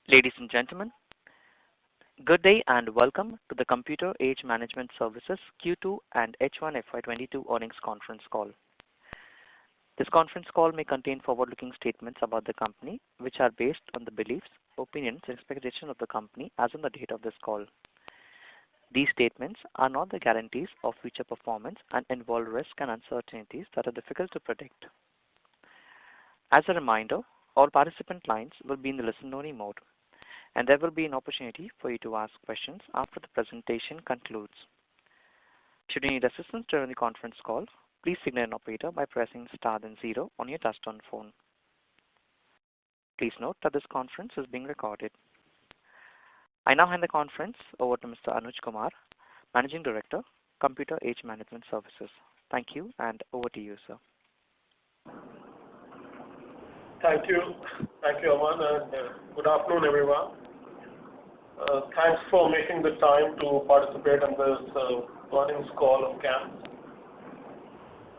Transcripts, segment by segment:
Ladies and gentlemen, good day and welcome to the Computer Age Management Services Q2 and H1 FY22 earnings conference call. This conference call may contain forward-looking statements about the company, which are based on the beliefs, opinions, and expectations of the company as on the date of this call. These statements are not the guarantees of future performance and involve risks and uncertainties that are difficult to predict. As a reminder, all participant lines will be in the listen-only mode, and there will be an opportunity for you to ask questions after the presentation concludes. Should you need assistance during the conference call, please signal an operator by pressing star then 0 on your touchtone phone. Please note that this conference is being recorded. I now hand the conference over to Mr. Anuj Kumar, Managing Director, Computer Age Management Services. Thank you, and over to you, sir. Thank you, Aman, and good afternoon, everyone. Thanks for making the time to participate in this earnings call of CAMS.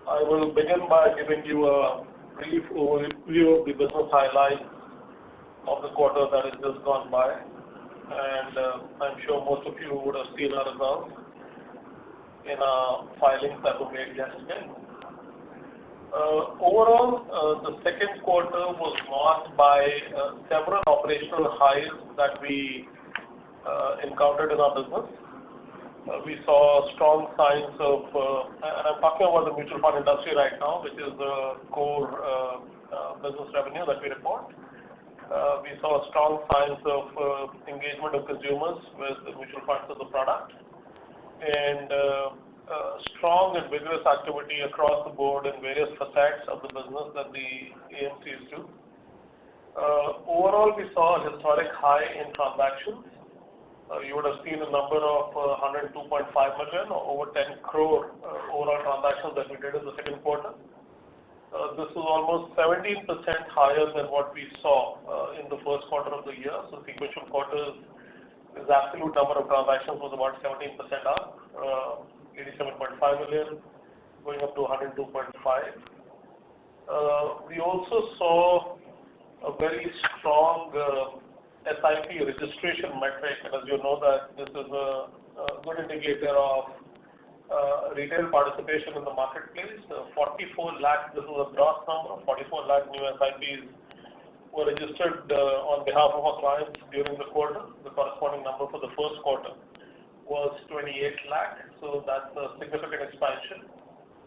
I will begin by giving you a brief overview of the business highlights of the quarter that has just gone by, and I'm sure most of you would have seen our results in our filings that were made yesterday. Overall, the second quarter was marked by several operational highs that we encountered in our business. We saw strong signs of, and I'm talking about the mutual fund industry right now, which is the core business revenue that we report. We saw strong signs of engagement of consumers with the mutual funds as a product, and strong and vigorous activity across the board in various facets of the business that the AMCs do. Overall, we saw a historic high in transactions. You would have seen a number of 102.5 million or over 10 crore overall transactions that we did in the second quarter. This was almost 17% higher than what we saw in the first quarter of the year. So sequential quarters, the absolute number of transactions was about 17% up. 87.5 million, going up to 102.5. We also saw a very strong SIP registration metric, and as you know that this is a good indicator of retail participation in the marketplace. 44 lakh, this is a gross number, 44 lakh new SIPs were registered on behalf of our clients during the quarter. The corresponding number for the first quarter was 28 lakh, so that's a significant expansion.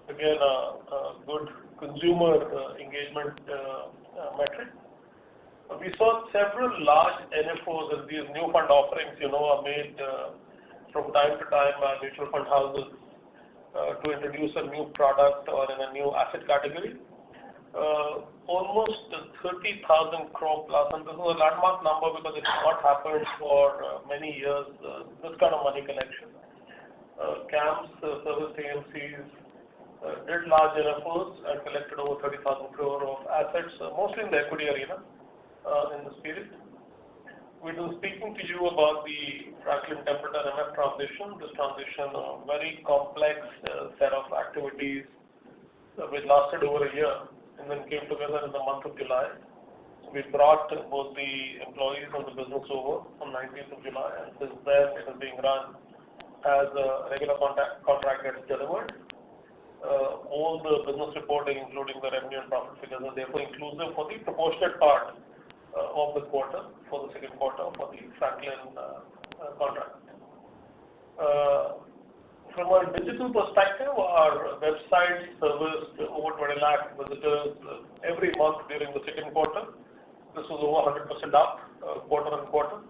Again, a good consumer engagement metric. We saw several large NFOs, and these new fund offerings, are made from time to time by mutual fund houses to introduce a new product or in a new asset category. Almost 30,000 crore plus, and this is a landmark number because it has not happened for many years, this kind of money collection. CAMS service AMCs did large NFOs and collected over 30,000 crore of assets, mostly in the equity arena in this period. We've been speaking to you about the Franklin Templeton MF transition. This transition, a very complex set of activities which lasted over a year and then came together in the month of July. We brought both the employees and the business over on 19th of July, and since then it is being run as a regular contract gets delivered. All the business reporting, including the revenue and profit figures, are therefore inclusive for the proportionate part of the quarter, for the second quarter for the Franklin contract. From a digital perspective, our website serviced over 20 lakh visitors every month during the second quarter. This was over 100% up quarter on quarter.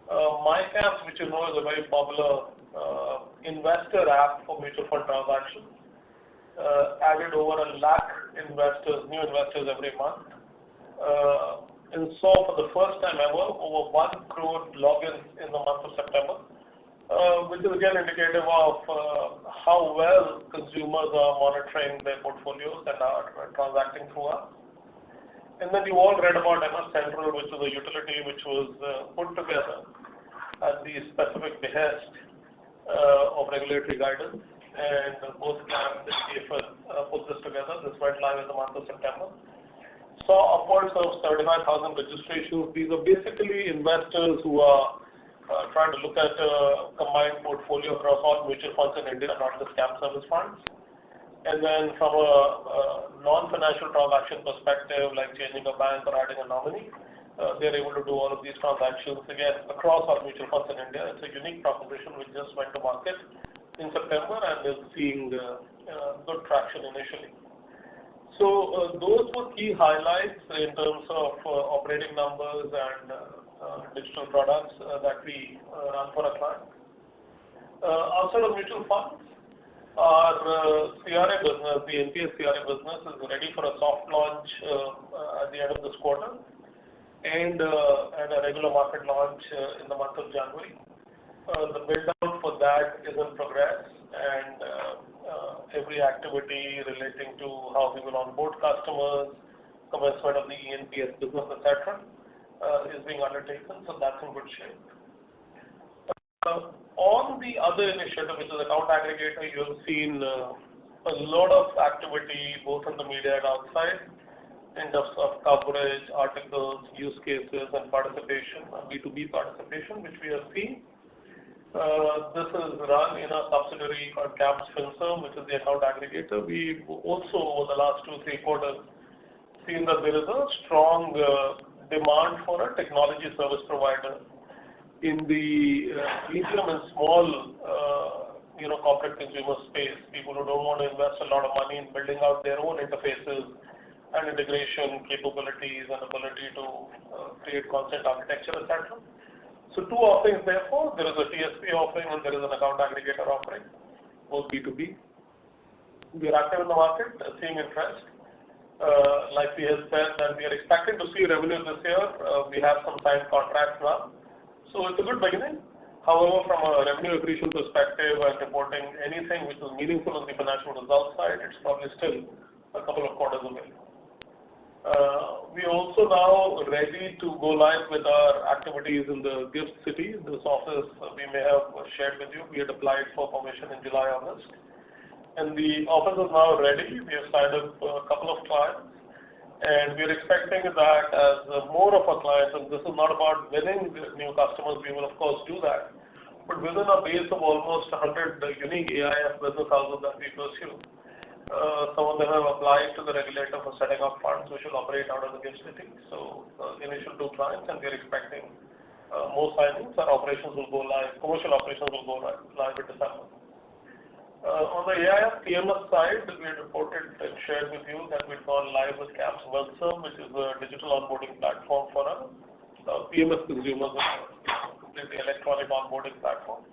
MyCAMS, which you know is a very popular investor app for mutual fund transactions, added over 1 lakh investors, new investors every month. And saw for the first time ever over 1 crore logins in the month of September. Which is again indicative of how well consumers are monitoring their portfolios and are transacting through us. And then you all read about MF Central, which is a utility which was put together at the specific behest of regulatory guidance, and both CAMS and TFL put this together. This went live in the month of September. saw upwards of 75,000 registrations. These are basically investors who are trying to look at a combined portfolio across all mutual funds in India, not the scam service funds. And then from a non-financial transaction perspective, like changing a bank or adding a nominee, they're able to do all of these transactions again across all mutual funds in India. It's a unique proposition which just went to market in September and is seeing good traction initially. So those were key highlights in terms of operating numbers and digital products that we run for a client. Outside of mutual funds, our CRA business, the NPS CRA business, is ready for a soft launch at the end of this quarter and a regular market launch in the month of January. The build-out for that is in progress, and every activity relating to how we will onboard customers, commencement of the ENPS business, etc., is being undertaken, so that's in good shape. On the other initiative, which is account aggregator, you have seen a lot of activity both in the media and outside in terms of coverage, articles, use cases, and participation, B2B participation, which we have seen. This is run in a subsidiary called CAMS FinServ, which is the account aggregator. We've also, over the last 2-3 quarters, seen that there is a strong demand for a technology service provider in the medium and small corporate consumer space. People who don't want to invest a lot of money in building out their own interfaces and integration capabilities and ability to create content architecture, etc. So two offerings therefore. There is a TSP offering and there is an account aggregator offering, both B2B. We are active in the market, seeing interest. Like we have said, that we are expecting to see revenue this year. We have some signed contracts now. So it's a good beginning. However, from a revenue accretion perspective and reporting anything which is meaningful on the financial results side, it's probably still a couple of quarters away. We are also now ready to go live with our activities in the GIFT City. This office we may have shared with you. We had applied for permission in July, August. And the office is now ready. We have signed up a couple of clients. And we are expecting that as more of our clients, and this is not about winning new customers, we will of course do that. But within a base of almost 100 unique AIF business houses that we pursue, some of them have applied to the regulator for setting up funds which will operate out of the GIFT City. So initial 2 clients, and we are expecting more signings. Our operations will go live, commercial operations will go live in December. On the AIF PMS side, we had reported and shared with you that we've gone live with CAMS WealthServ, which is a digital onboarding platform for our PMS consumers, completely electronic onboarding platform.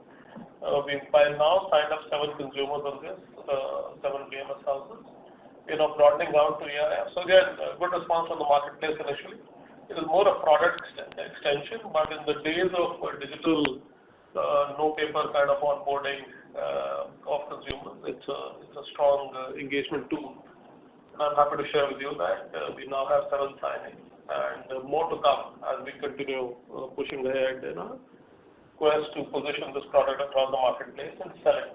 We've by now signed up 7 consumers on this, 7 PMS houses. We're now broadening out to AIF. So again, good response from the marketplace initially. It is more a product extension, but in the days of digital, no paper kind of onboarding of consumers, it's a strong engagement tool. And I'm happy to share with you that we now have 7 signings and more to come as we continue pushing ahead in our quest to position this product across the marketplace and sell it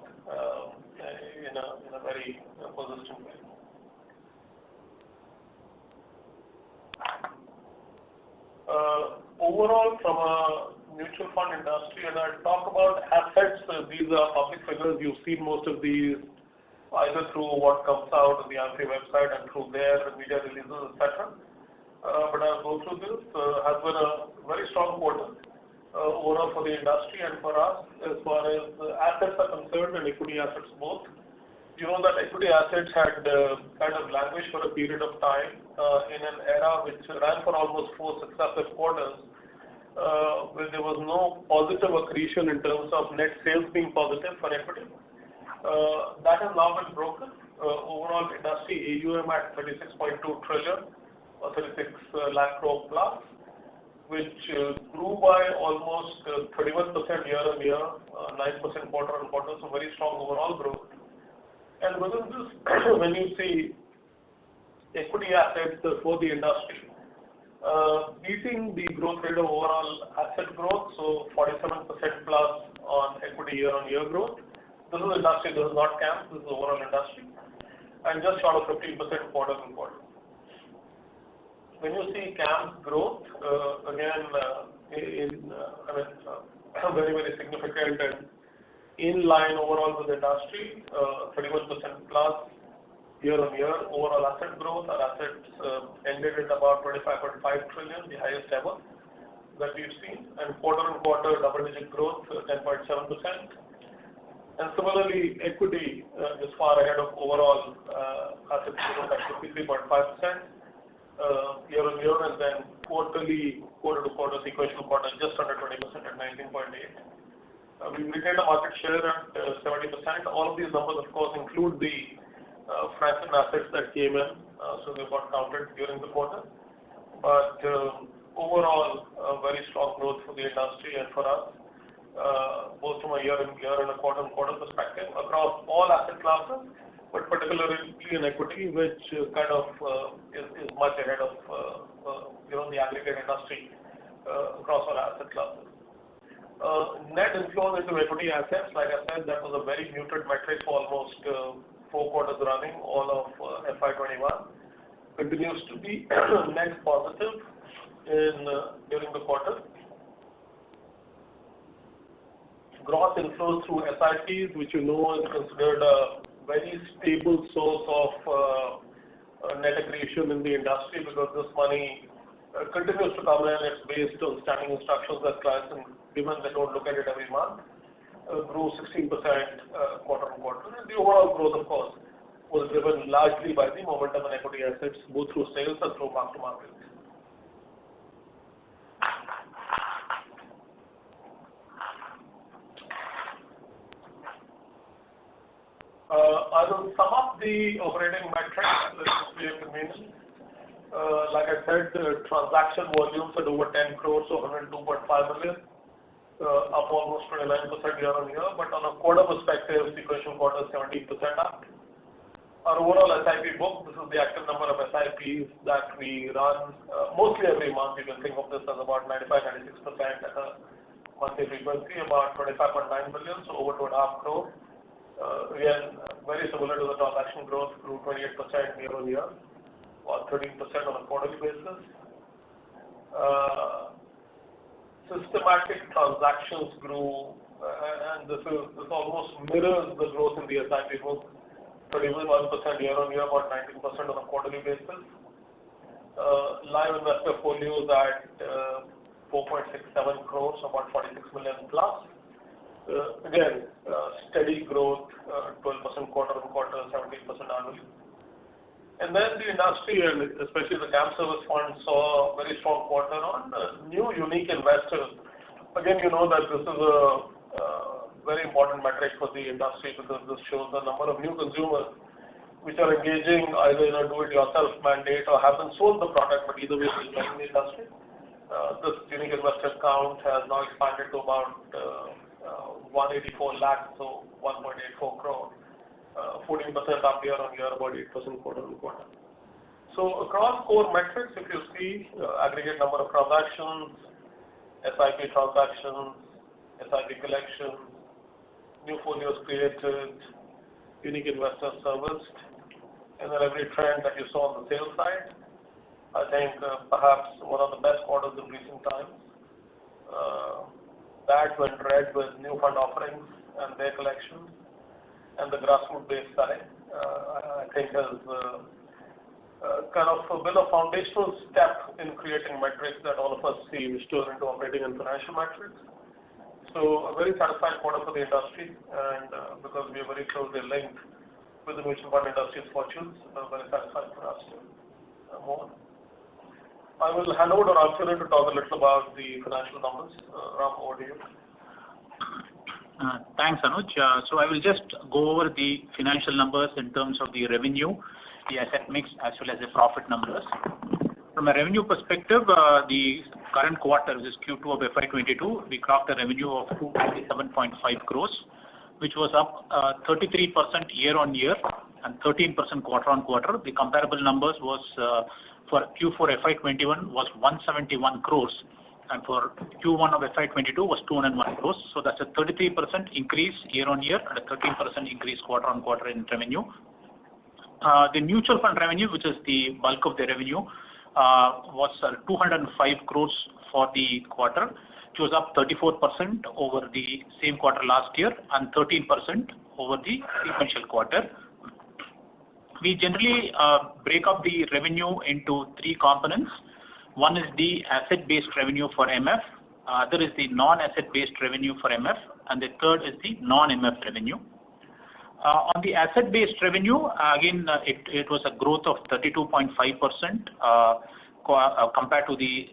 in a very persistent way. Overall, from a mutual fund industry, and I'll talk about assets. These are public figures. You've seen most of these either through what comes out on the AMFI website and through their media releases, etc. But I'll go through this. Has been a very strong quarter overall for the industry and for us as far as assets are concerned and equity assets both. You know that equity assets had kind of languished for a period of time in an era which ran for almost 4 successive quarters, where there was no positive accretion in terms of net sales being positive for equity. That has now been broken. Overall industry AUM at 36.2 trillion or 36 lakh crore plus, which grew by almost 31% year on year, 9% quarter on quarter, so very strong overall growth. And within this, when you see equity assets for the industry, beating the growth rate of overall asset growth, so 47% plus on equity year-on-year growth. This is industry, this is not CAMS, this is overall industry, and just short of 15% quarter on quarter. when you see CAMS growth, again, very, very significant and in line overall with the industry, 31% plus year-on-year overall asset growth. Our assets ended at about 25.5 trillion, the highest ever that we've seen, and quarter-on-quarter double-digit growth, 10.7%. And similarly, equity is far ahead of overall asset growth at 53.5% year-on-year, and then quarter-to-quarter, sequential quarter, just under 20% at 19.8%. We retained a market share at 70%. All of these numbers, of course, include the franchise assets that came in, so they got counted during the quarter. But overall, very strong growth for the industry and for us, both from a year-on-year and a quarter-on-quarter perspective across all asset classes, but particularly in equity, which kind of is much ahead of the aggregate industry across all asset classes. Net inflows into equity assets, like I said, that was a very muted metric for almost 4 quarters running, all of FY21. Continues to be net positive during the quarter. Gross inflows through SIPs, which you know is considered a very stable source of net accretion in the industry, because this money continues to come in. It's based on standing instructions that clients, and given they don't look at it every month, grew 16% quarter-on-quarter. And the overall growth, of course, was driven largely by the momentum in equity assets, both through sales and through mark-to-market. I will sum up the operating metrics just for your convenience. Like I said, the transaction volumes at over 10 crores, so 102.5 million, up almost 29% year-on-year. But on a quarter perspective, sequential quarter 17% up. Our overall SIP book, this is the active number of SIPs that we run mostly every month. You can think of this as about 95-96% at a monthly frequency, about 25.9 million, so over 2.5 crore. Again, very similar to the transaction growth, grew 28% year-on-year, or 13% on a quarterly basis. Systematic transactions grew, and this almost mirrors the growth in the SIP book, 31% year-on-year, about 19% on a quarterly basis. Live investor folios at 4.67 crores, about 46 million plus. Again, steady growth, 12% quarter-on-quarter, 17% annually. And then the industry, and especially the CAMS service fund, saw a very strong quarter on new unique investors. Again, you know that this is a very important metric for the industry, because this shows the number of new consumers which are engaging either in a do-it-yourself mandate or haven't sold the product, but either way is joining the industry. This unique investor count has now expanded to about 184 lakhs, so 1.84 crore. 14% up year-on-year, about 8% quarter-on-quarter. So across core metrics, if you see aggregate number of transactions, SIP transactions, SIP collections, new folios created, unique investors serviced, and then every trend that you saw on the sales side, I think perhaps one of the best quarters in recent times. That when read with new fund offerings and their collections, and the grassroots-based side, I think has kind of been a foundational step in creating metrics that all of us see which turn into operating and financial metrics. So a very satisfying quarter for the industry, and because we are very closely linked with the mutual fund industry's fortunes, very satisfying for us to move on. I will hand over to Ram Charan to talk a little about the financial numbers. Ram, over to you. Thanks, Anuj. So I will just go over the financial numbers in terms of the revenue, the asset mix, as well as the profit numbers. From a revenue perspective, the current quarter, which is Q2 of FY22, we clocked a revenue of 297.5 crores, which was up 33% year-on-year and 13% quarter-on-quarter. The comparable numbers was for Q4 FY21 was 171 crores, and for Q1 of FY22 was 201 crores. So that's a 33% increase year-on-year and a 13% increase quarter-on-quarter in revenue. The mutual fund revenue, which is the bulk of the revenue, was 205 crores for the quarter, which was up 34% over the same quarter last year and 13% over the sequential quarter. We generally break up the revenue into three components. One is the asset-based revenue for MF, other is the non-asset-based revenue for MF, and the third is the non-MF revenue. On the asset-based revenue, again, it was a growth of 32.5% compared to the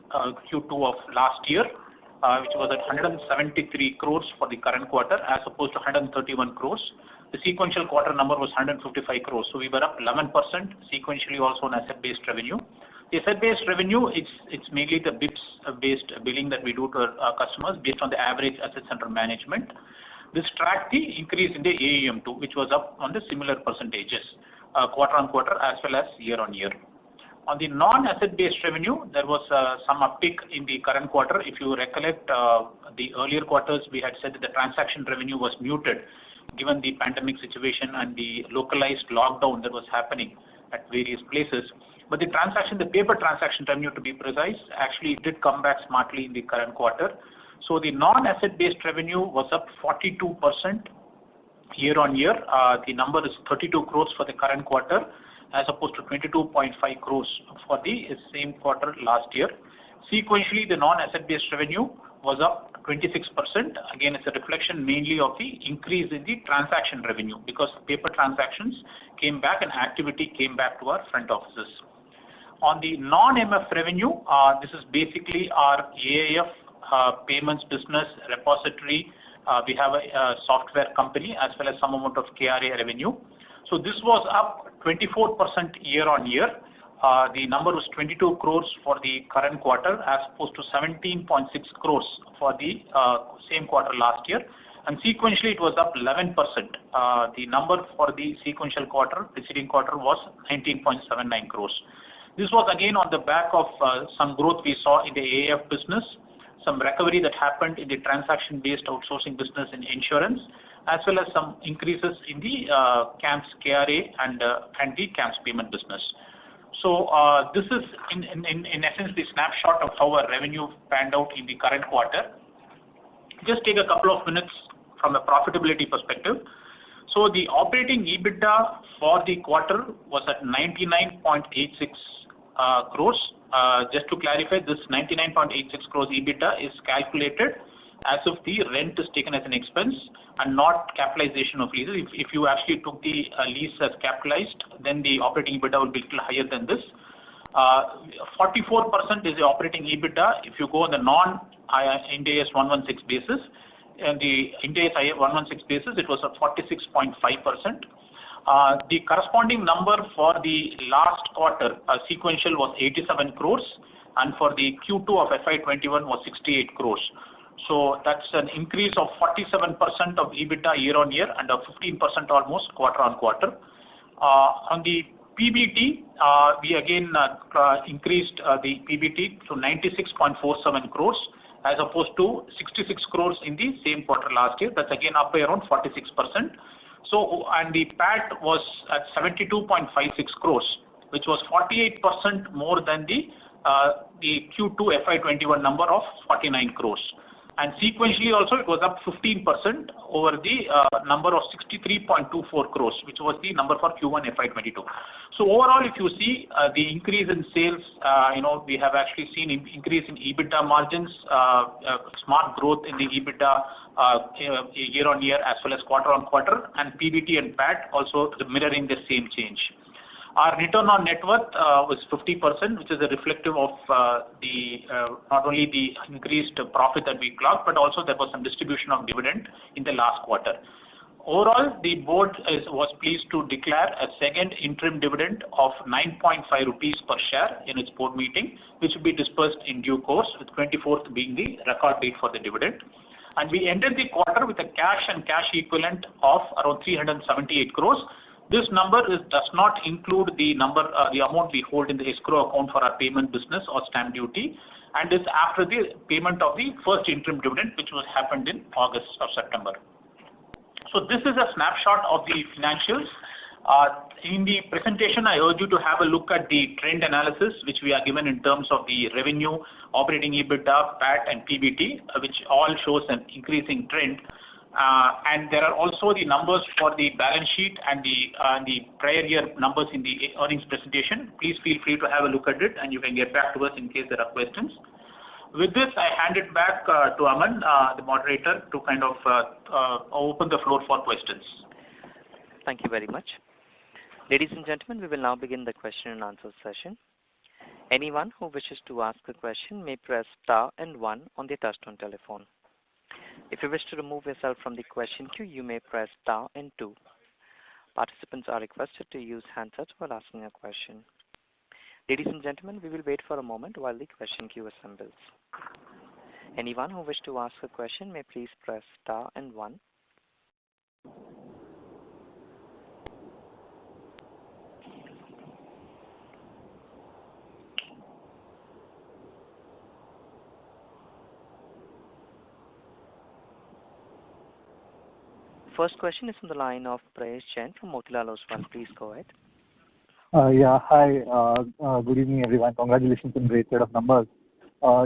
Q2 of last year, which was at 173 crores for the current quarter as opposed to 131 crores. The sequential quarter number was 155 crores, so we were up 11% sequentially also on asset-based revenue. The asset-based revenue, it's mainly the BIPS-based billing that we do to our customers based on the average assets under management. This tracked the increase in the AUM too, which was up on the similar percentages quarter on quarter as well as year on year. On the non-asset-based revenue, there was some uptick in the current quarter. If you recollect the earlier quarters, we had said that the transaction revenue was muted given the pandemic situation and the localized lockdown that was happening at various places. But the paper transaction revenue, to be precise, actually did come back smartly in the current quarter. So the non-asset-based revenue was up 42% year on year. The number is 32 crores for the current quarter as opposed to 22.5 crores for the same quarter last year. Sequentially, the non-asset-based revenue was up 26%. Again, it's a reflection mainly of the increase in the transaction revenue because paper transactions came back and activity came back to our front offices. On the non-MF revenue, this is basically our AIF payments business repository. We have a software company as well as some amount of KRA revenue. So this was up 24% year on year. The number was 22 crores for the current quarter as opposed to 17.6 crores for the same quarter last year. And sequentially, it was up 11%. The number for the sequential quarter, preceding quarter, was 19.79 crores. This was again on the back of some growth we saw in the AIF business, some recovery that happened in the transaction-based outsourcing business in insurance, as well as some increases in the CAMS KRA and the CAMS payment business. So this is in essence the snapshot of how our revenue panned out in the current quarter. Just take a couple of minutes from a profitability perspective. So the operating EBITDA for the quarter was at 99.86 crores. Just to clarify, this 99.86 crores EBITDA is calculated as if the rent is taken as an expense and not capitalization of leases. If you actually took the lease as capitalized, then the operating EBITDA will be a little higher than this. 44% is the operating EBITDA if you go on the non-Ind AS 116 basis. And the Ind AS 116 basis, it was at 46.5%. The corresponding number for the last quarter sequential was 87 crores, and for the Q2 of FY21 was 68 crores. So that's an increase of 47% of EBITDA year on year and of 15% almost quarter on quarter. On the PBT, we again increased the PBT to 96.47 crores as opposed to 66 crores in the same quarter last year. That's again up by around 46%. So, and the PAT was at 72.56 crores, which was 48% more than the Q2 FY21 number of 49 crores. And sequentially also it was up 15% over the number of 63.24 crores, which was the number for Q1 FY22. So overall, if you see the increase in sales, we have actually seen increase in EBITDA margins, smart growth in the EBITDA year on year as well as quarter on quarter, and PBT and PAT also mirroring the same change. Our return on net worth was 50%, which is a reflective of not only the increased profit that we clocked, but also there was some distribution of dividend in the last quarter. Overall, the board was pleased to declare a second interim dividend of 9.5 rupees per share in its board meeting, which will be dispersed in due course, with 24th being the record date for the dividend. And we ended the quarter with a cash and cash equivalent of around 378 crores. This number does not include the amount we hold in the escrow account for our payment business or stamp duty, and is after the payment of the first interim dividend, which was happened in August or September. So this is a snapshot of the financials. In the presentation, I urge you to have a look at the trend analysis, which we are given in terms of the revenue, operating EBITDA, PAT, and PBT, which all shows an increasing trend. And there are also the numbers for the balance sheet and the prior year numbers in the earnings presentation. Please feel free to have a look at it, and you can get back to us in case there are questions. With this, I hand it back to Aman, the moderator, to kind of open the floor for questions. Thank you very much. Ladies and gentlemen, we will now begin the question and answer session. Anyone who wishes to ask a question may press star and 1 on their touchtone telephone. If you wish to remove yourself from the question queue, you may press star and 2. Participants are requested to use handsets while asking a question. Ladies and gentlemen, we will wait for a moment while the question queue assembles. Anyone who wishes to ask a question may please press star and 1. First question is on the line of Prayesh Jain from Motilal Oswal. Please go ahead. Hi. Good evening, everyone. Congratulations on great set of numbers.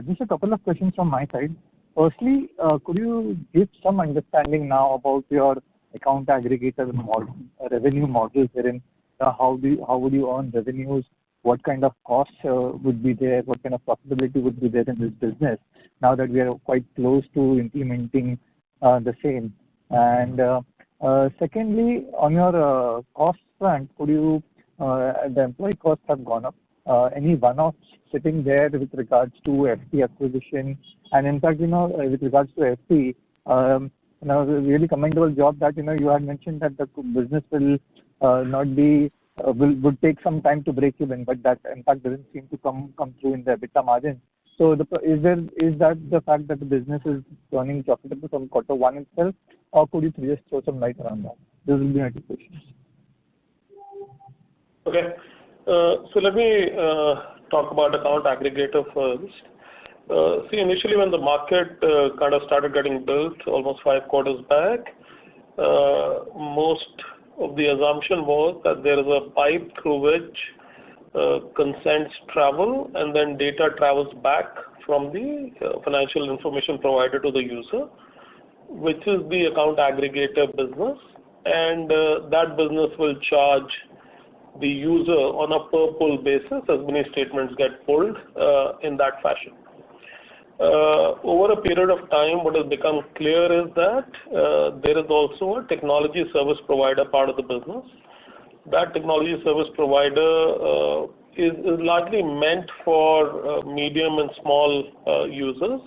Just a couple of questions from my side. Firstly, could you give some understanding now about your account aggregator model, revenue models wherein how would you earn revenues? What kind of costs would be there? What kind of profitability would be there in this business now that we are quite close to implementing the same? And secondly, on your cost front, could you the employee costs have gone up. Any one-offs sitting there with regards to FP acquisition? And in fact, with regards to FP, really commendable job that you had mentioned that the business will not be would take some time to break even, but that in fact doesn't seem to come through in the EBITDA margin. So is that the fact that the business is turning profitable from quarter one itself, or could you just throw some light around that? Those will be my two questions. Okay. So let me talk about account aggregator first. See, initially when the market kind of started getting built almost 5 quarters back, most of the assumption was that there is a pipe through which consents travel and then data travels back from the financial information provider to the user, which is the account aggregator business, and that business will charge the user on a per pull basis as many statements get pulled in that fashion. Over a period of time, what has become clear is that there is also a technology service provider part of the business. That technology service provider is largely meant for medium and small users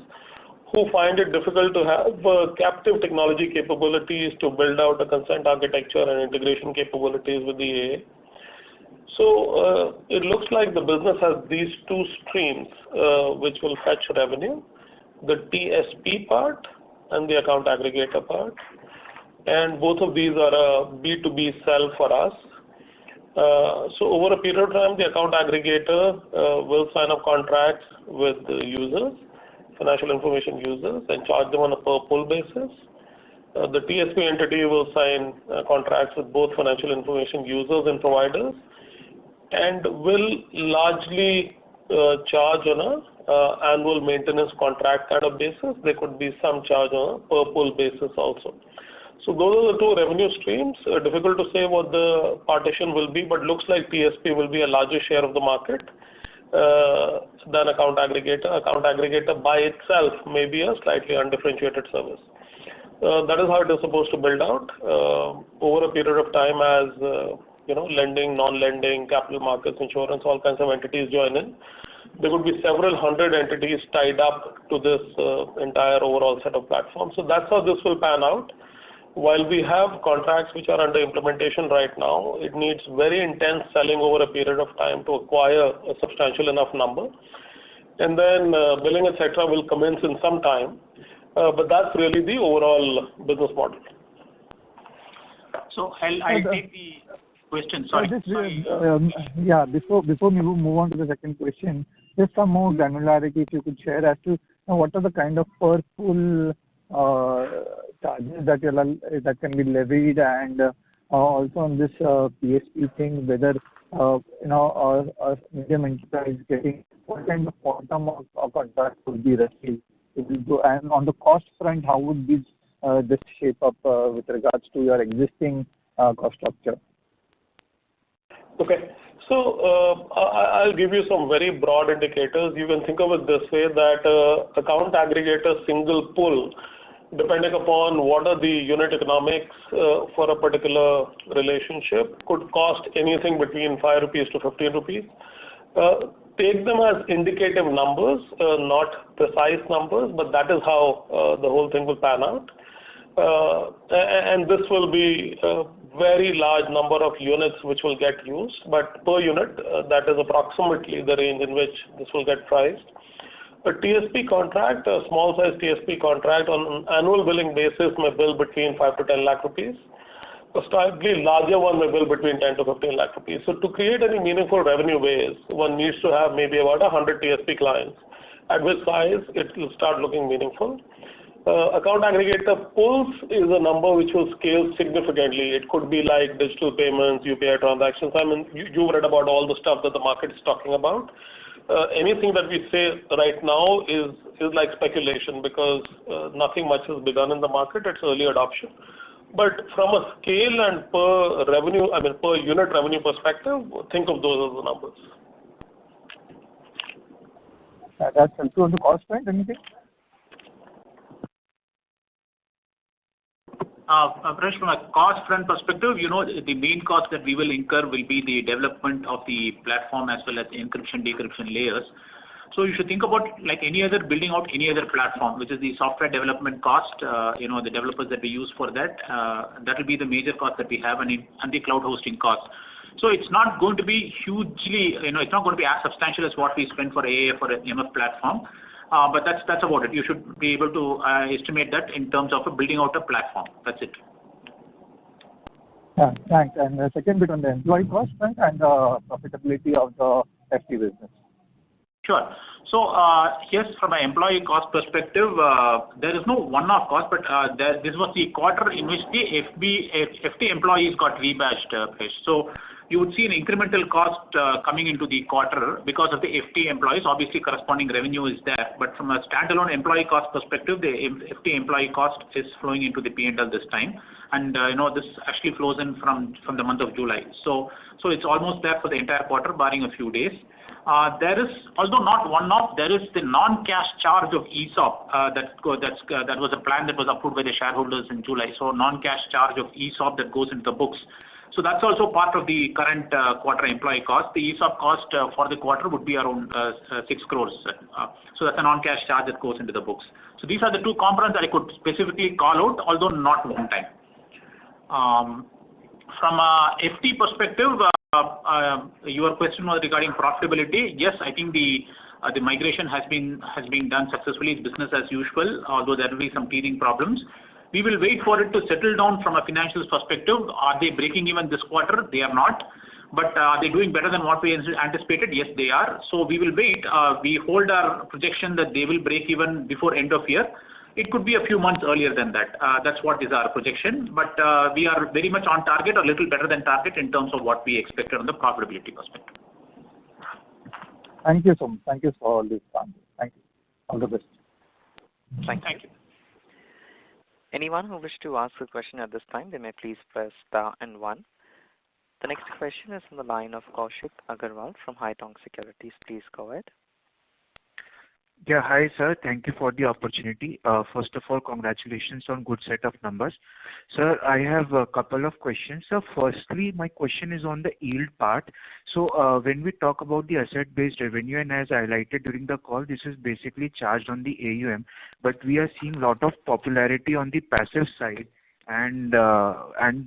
who find it difficult to have captive technology capabilities to build out a consent architecture and integration capabilities with the AA. So it looks like the business has these two streams which will fetch revenue, the TSP part and the account aggregator part. And both of these are a B2B sell for us. So over a period of time, the account aggregator will sign up contracts with the users, financial information users, and charge them on a per pull basis. The TSP entity will sign contracts with both financial information users and providers, and will largely charge on a annual maintenance contract kind of basis. There could be some charge on a per pull basis also. So those are the two revenue streams. Difficult to say what the partition will be, but looks like TSP will be a larger share of the market than account aggregator. Account aggregator by itself may be a slightly undifferentiated service. That is how it is supposed to build out over a period of time as lending, non-lending, capital markets, insurance, all kinds of entities join in. There would be several hundred entities tied up to this entire overall set of platforms. So that's how this will pan out. While we have contracts which are under implementation right now, it needs very intense selling over a period of time to acquire a substantial enough number. And then billing, etc. will commence in some time. But that's really the overall business model. So I'll take the question. Sorry. Before we move on to the second question, just some more granularity if you could share as to what are the kind of per pull charges that can be levied, and Also on this PSP thing, whether our medium enterprise getting what kind of quantum of contract would be received? And on the cost front, how would this shape up with regards to your existing cost structure? Okay. So I'll give you some very broad indicators. You can think of it this way, that account aggregator single pull, depending upon what are the unit economics for a particular relationship, could cost anything between 5 rupees to 15 rupees. Take them as indicative numbers, not precise numbers, but that is how the whole thing will pan out. And this will be a very large number of units which will get used, but per unit, that is approximately the range in which this will get priced. A TSP contract, a small size TSP contract on an annual billing basis may bill between 5 to 10 lakh rupees. A slightly larger one may bill between 10 to 15 lakh rupees. So to create any meaningful revenue base, one needs to have maybe about 100 TSP clients, at which size it will start looking meaningful. Account aggregator pulls is a number which will scale significantly. It could be like digital payments, UPI transactions. I mean, you've read about all the stuff that the market is talking about. Anything that we say right now is like speculation, because nothing much has begun in the market. It's early adoption. But from a scale and per unit revenue perspective, think of those as the numbers. That's helpful. On the cost front, anything? Fresh, from a cost front perspective, the main cost that we will incur will be the development of the platform as well as the encryption, decryption layers. So you should think about like any other building out any other platform, which is the software development cost, the developers that we use for that. That will be the major cost that we have, and the cloud hosting cost. So it's not going to be hugely, it's not going to be as substantial as what we spend for AAF or MF platform. But that's about it. You should be able to estimate that in terms of building out a platform. That's it. Yeah, thanks. And the second bit on the employee cost front and the profitability of the FT business. Sure. So yes, from an employee cost perspective, there is no one-off cost, but this was the quarter in which the FT employees got rebadged. So you would see an incremental cost coming into the quarter because of the FT employees. Obviously, corresponding revenue is there, but from a standalone employee cost perspective, the FT employee cost is flowing into the P&L this time, and this actually flows in from the month of July. So it's almost there for the entire quarter, barring a few days. There is, although not one-off, there is the non-cash charge of ESOP that was a plan that was approved by the shareholders in July. So non-cash charge of ESOP that goes into the books. So that's also part of the current quarter employee cost. The ESOP cost for the quarter would be around 6 crores. So that's a non-cash charge that goes into the books. So these are the two components that I could specifically call out, although not one time. From a FT perspective, your question was regarding profitability. Yes, I think the migration has been done successfully. It's business as usual, although there will be some teething problems. We will wait for it to settle down from a financials perspective. Are they breaking even this quarter? They are not. But are they doing better than what we anticipated? Yes, they are. So we will wait. We hold our projection that they will break even before end of year. It could be a few months earlier than that. That's what is our projection. But we are very much on target, or a little better than target in terms of what we expected on the profitability perspective. Thank you so much. Thank you for all this. Thank you. All the best. Thank you. Anyone who wishes to ask a question at this time, they may please press star and 1. The next question is on the line of Kaushik Agarwal from Haitong Securities. Please go ahead. Yeah, hi sir. Thank you for the opportunity. First of all, congratulations on good set of numbers. Sir, I have a couple of questions. So firstly, my question is on the yield part. So when we talk about the asset-based revenue, and as highlighted during the call, this is basically charged on the AUM, but we are seeing a lot of popularity on the passive side. And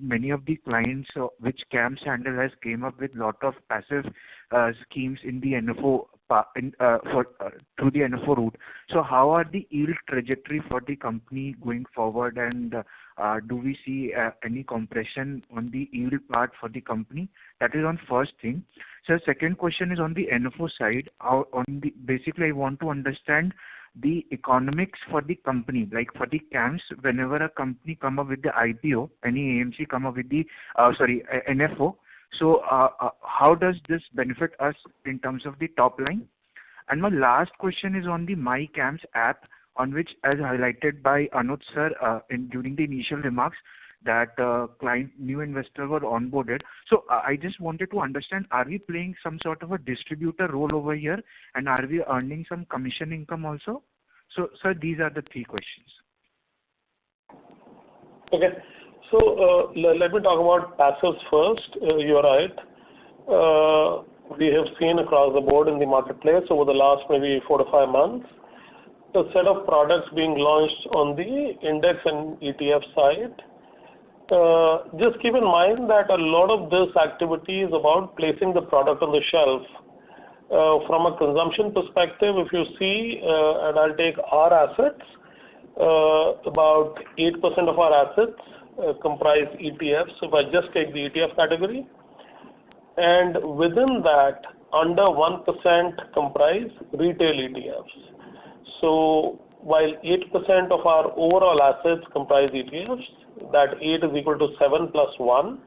many of the clients which CAMS handle has came up with lot of passive schemes in the NFO through the NFO route. So how are the yield trajectory for the company going forward, and do we see any compression on the yield part for the company? That is on first thing. So second question is on the NFO side. Basically, I want to understand the economics for the company, like for the CAMS, whenever a company come up with the IPO, any AMC come up with the NFO. So how does this benefit us in terms of the top line? And my last question is on the MyCAMS app, on which, as highlighted by Anuj sir during the initial remarks, that new investor were onboarded. So I just wanted to understand, are we playing some sort of a distributor role over here, and are we earning some commission income also? So sir, these are the three questions. Okay. So let me talk about passives first. You're right. We have seen across the board in the marketplace over the last maybe 4 to 5 months, a set of products being launched on the index and ETF side. Just keep in mind that a lot of this activity is about placing the product on the shelf. From a consumption perspective, if you see, and I'll take our assets, about 8% of our assets comprise ETFs. So if I just take the ETF category, and within that, under 1% comprise retail ETFs. So while 8% of our overall assets comprise ETFs, that 8 is equal to 7 plus 1,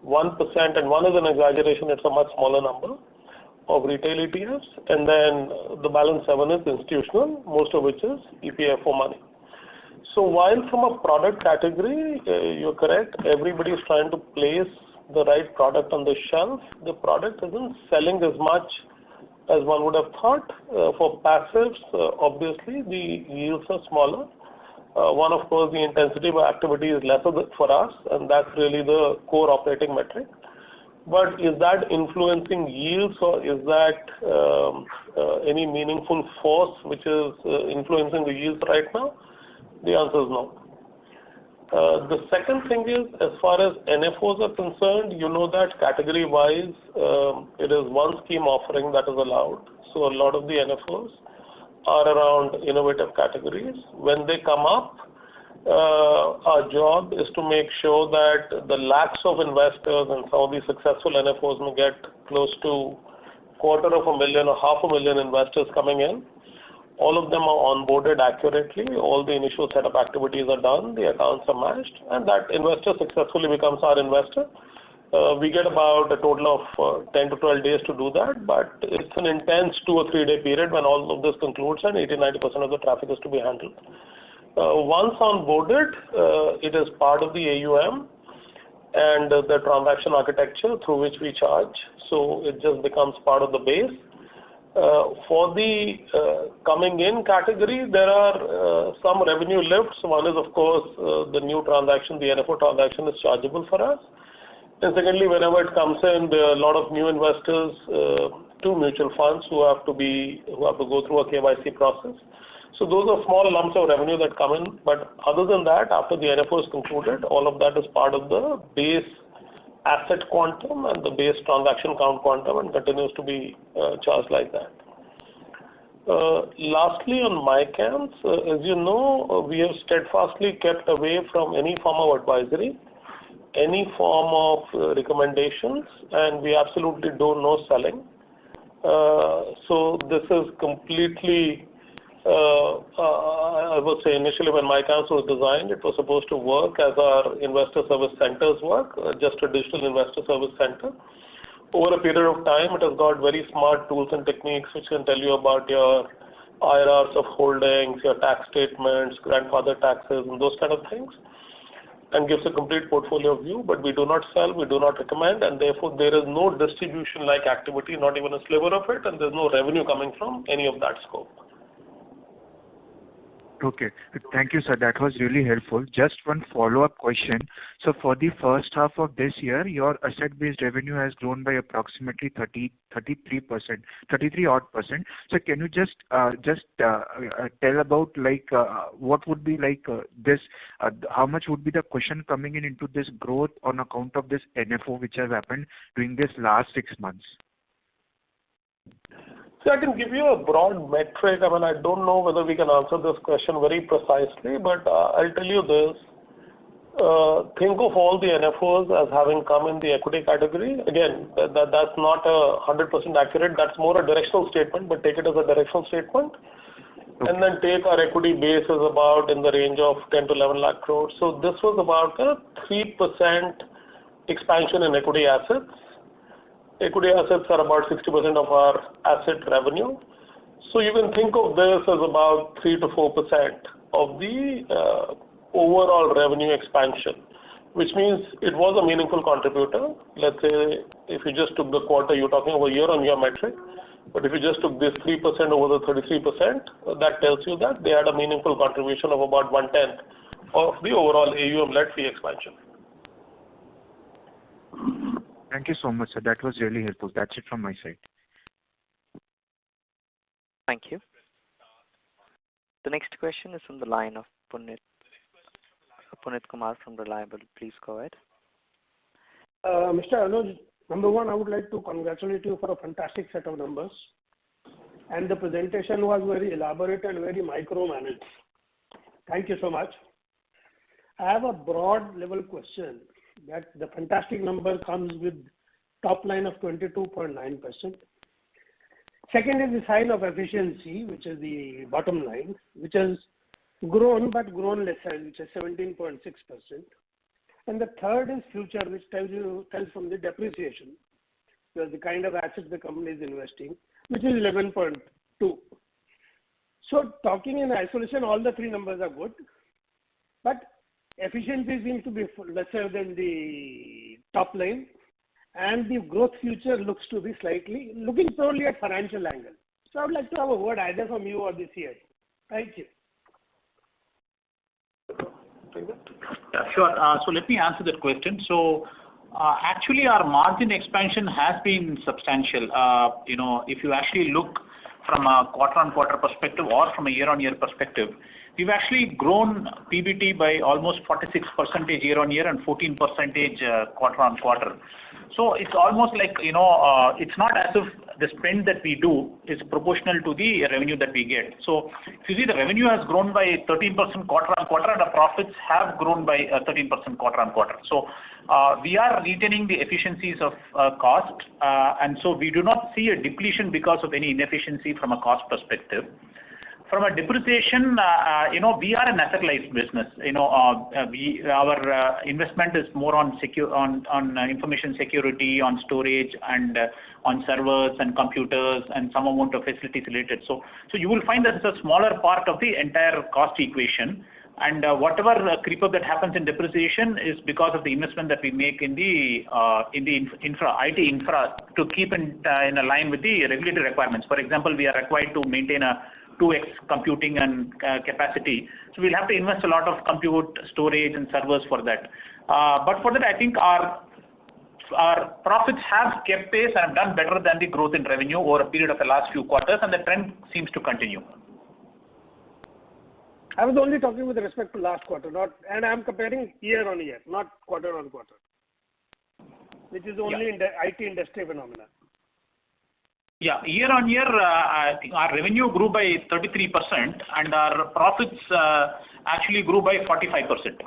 1%, and 1 is an exaggeration, it's a much smaller number of retail ETFs, and then the balance 7 is institutional, most of which is EPFO money. So while from a product category, you're correct, everybody is trying to place the right product on the shelf, the product isn't selling as much as one would have thought. For passives, obviously, the yields are smaller. One, of course, the intensity of activity is lesser for us, and that's really the core operating metric. But is that influencing yields, or is that any meaningful force which is influencing the yields right now? The answer is no. The second thing is, as far as NFOs are concerned, you know that category-wise, it is one scheme offering that is allowed. So a lot of the NFOs are around innovative categories. When they come up, our job is to make sure that the lakhs of investors and some of these successful NFOs may get close to 250,000 or 500,000 investors coming in. All of them are onboarded accurately. All the initial setup activities are done. The accounts are matched, and that investor successfully becomes our investor. We get about a total of 10 to 12 days to do that, but it's an intense 2 or 3 day period when all of this concludes and 80-90% of the traffic is to be handled. Once onboarded, it is part of the AUM and the transaction architecture through which we charge. So it just becomes part of the base. For the coming in category, there are some revenue lifts. One is, of course, the new transaction, the NFO transaction is chargeable for us. And secondly, whenever it comes in, there are a lot of new investors to mutual funds who have to go through a KYC process. So those are small lumps of revenue that come in. But other than that, after the NFO is concluded, all of that is part of the base asset quantum and the base transaction count quantum and continues to be charged like that. Lastly, on MyCAMS, as you know, we have steadfastly kept away from any form of advisory, any form of recommendations, and we absolutely do no selling. So this is completely, I would say initially when MyCAMS was designed, it was supposed to work as our investor service centers work, just a digital investor service center. Over a period of time, it has got very smart tools and techniques which can tell you about your IRRs of holdings, your tax statements, grandfather taxes, and those kind of things, and gives a complete portfolio view. But we do not sell, we do not recommend, and therefore there is no distribution-like activity, not even a sliver of it, and there's no revenue coming from any of that scope. Okay. Thank you, sir. That was really helpful. Just one follow-up question. So for the first half of this year, your asset-based revenue has grown by approximately 33 odd percent. So can you just tell about what would be this, how much would be the cushion coming into this growth on account of this NFO which has happened during this last 6 months? See, I can give you a broad metric. I mean, I don't know whether we can answer this question very precisely, but I'll tell you this. Think of all the NFOs as having come in the equity category. Again, that's not 100% accurate. That's more a directional statement, but take it as a directional statement. Okay. And then take our equity base is about in the range of 10 to 11 lakh crores. So this was about a 3% expansion in equity assets. Equity assets are about 60% of our asset revenue. So you can think of this as about 3 to 4% of the overall revenue expansion, which means it was a meaningful contributor. Let's say if you just took the quarter, you're talking about year-on-year metric, but if you just took this 3% over the 33%, that tells you that they had a meaningful contribution of about 1/10 of the overall AUM-led fee expansion. Thank you so much, sir. That was really helpful. That's it from my side. Thank you. The next question is from the line of Puneet Kumar from Reliable. Please go ahead. Mr. Anuj, number one, I would like to congratulate you for a fantastic set of numbers. And the presentation was very elaborate and very micromanaged. Thank you so much. I have a broad level question that the fantastic number comes with top line of 22.9%. Second is the sign of efficiency, which is the bottom line, which has grown but grown lesser, which is 17.6%. And the third is future, which tells from the depreciation, the kind of assets the company is investing, which is 11.2. So talking in isolation, all the three numbers are good, but efficiency seems to be lesser than the top line, and the growth future looks to be slightly looking purely at financial angle. So I would like to have a word either from you or the CFO. Thank you. Yeah, sure. So let me answer that question. So actually our margin expansion has been substantial. If you actually look from a quarter-on-quarter perspective or from a year-on-year perspective, we've actually grown PBT by almost 46% year-on-year and 14% quarter-on-quarter. So it's almost like, it's not as if the spend that we do is proportional to the revenue that we get. So if you see, the revenue has grown by 13% quarter-on-quarter and the profits have grown by 13% quarter-on-quarter. So we are retaining the efficiencies of cost, and so we do not see a depletion because of any inefficiency from a cost perspective. From a depreciation, we are an asset-light business. Our investment is more on information security, on storage, and on servers and computers, and some amount of facilities related. So you will find that it's a smaller part of the entire cost equation, and whatever creep up that happens in depreciation is because of the investment that we make in the IT infra to keep in a line with the regulatory requirements. For example, we are required to maintain a 2x computing and capacity. So we'll have to invest a lot of compute, storage, and servers for that. But for that, I think our profits have kept pace and have done better than the growth in revenue over a period of the last few quarters, and the trend seems to continue. I was only talking with respect to last quarter, and I'm comparing year on year, not quarter on quarter, which is only in the IT industry phenomena. Yeah, year on year, I think our revenue grew by 33% and our profits actually grew by 45%.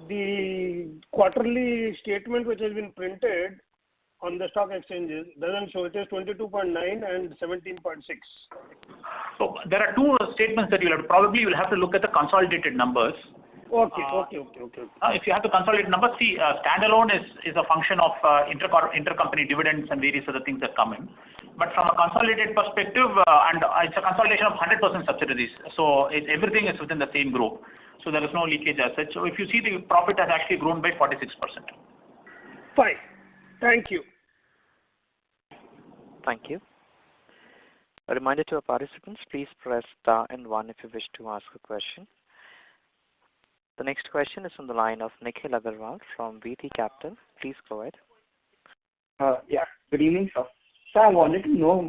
The quarterly statement which has been printed on the stock exchanges doesn't show. It is 22.9 and 17.6. So there are two statements that you'll have to look at the consolidated numbers. Okay. If you have the consolidated numbers, see, standalone is a function of intercompany dividends and various other things that come in. But from a consolidated perspective, and it's a consolidation of 100% subsidiaries, so everything is within the same group. So there is no leakage as such. So if you see, the profit has actually grown by 46%. Fine. Thank you. Thank you. A reminder to our participants, please press star and 1 if you wish to ask a question. The next question is from the line of Nikhil Agarwal from VT Capital. Please go ahead. Good evening, sir. So I wanted to know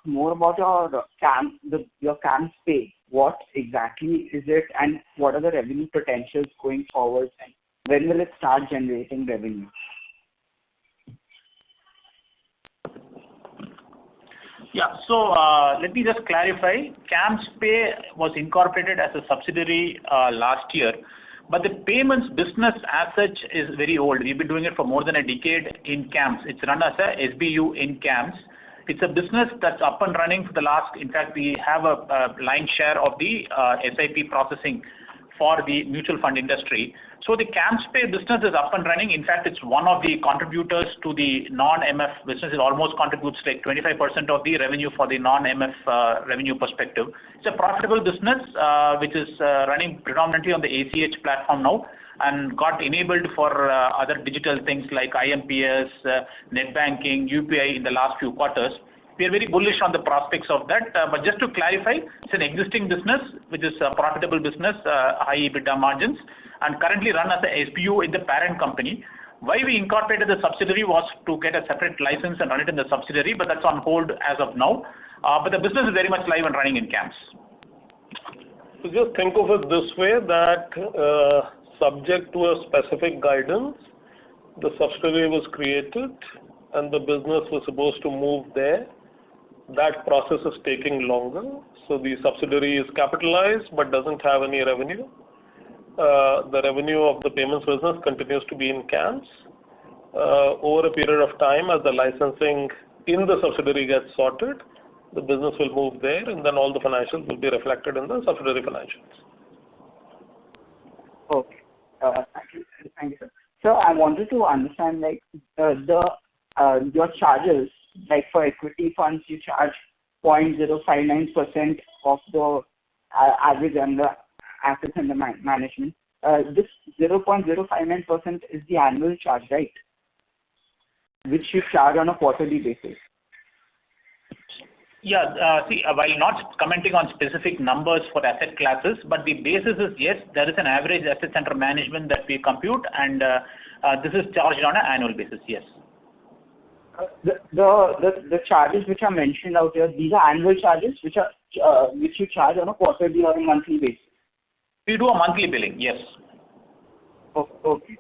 more about your CAMSPay. What exactly is it, and what are the revenue potentials going forward, and when will it start generating revenue? Yeah. So let me just clarify. CAMSPay was incorporated as a subsidiary last year, but the payments business as such is very old. We've been doing it for more than a decade in CAMS. It's run as a SBU in CAMS. It's a business that's up and running for the last, in fact, we have a line share of the SIP processing for the mutual fund industry. So the CAMSPay business is up and running. In fact, it's one of the contributors to the non-MF business. It almost contributes like 25% of the revenue for the non-MF revenue perspective. It's a profitable business which is running predominantly on the ACH platform now and got enabled for other digital things like IMPS, net banking, UPI in the last few quarters. We are very bullish on the prospects of that. But just to clarify, it's an existing business, which is a profitable business, high EBITDA margins, and currently run as a SBU in the parent company. Why we incorporated the subsidiary was to get a separate license and run it in the subsidiary, but that's on hold as of now. But the business is very much live and running in CAMS. So just think of it this way, that subject to a specific guidance, the subsidiary was created and the business was supposed to move there. That process is taking longer. So the subsidiary is capitalized but doesn't have any revenue. The revenue of the payments business continues to be in CAMS. Over a period of time, as the licensing in the subsidiary gets sorted, the business will move there, and then all the financials will be reflected in the subsidiary financials. Okay. Thank you, sir. So I wanted to understand, like, your charges, like for equity funds, you charge 0.059% of the average under assets under management. This 0.059% is the annual charge, right? Which you charge on a quarterly basis. Yeah, see, while not commenting on specific numbers for asset classes, but the basis is, yes, there is an average assets under management that we compute, and this is charged on an annual basis, yes. The charges which are mentioned out here, these are annual charges which you charge on a quarterly or a monthly basis. We do a monthly billing, yes. Okay.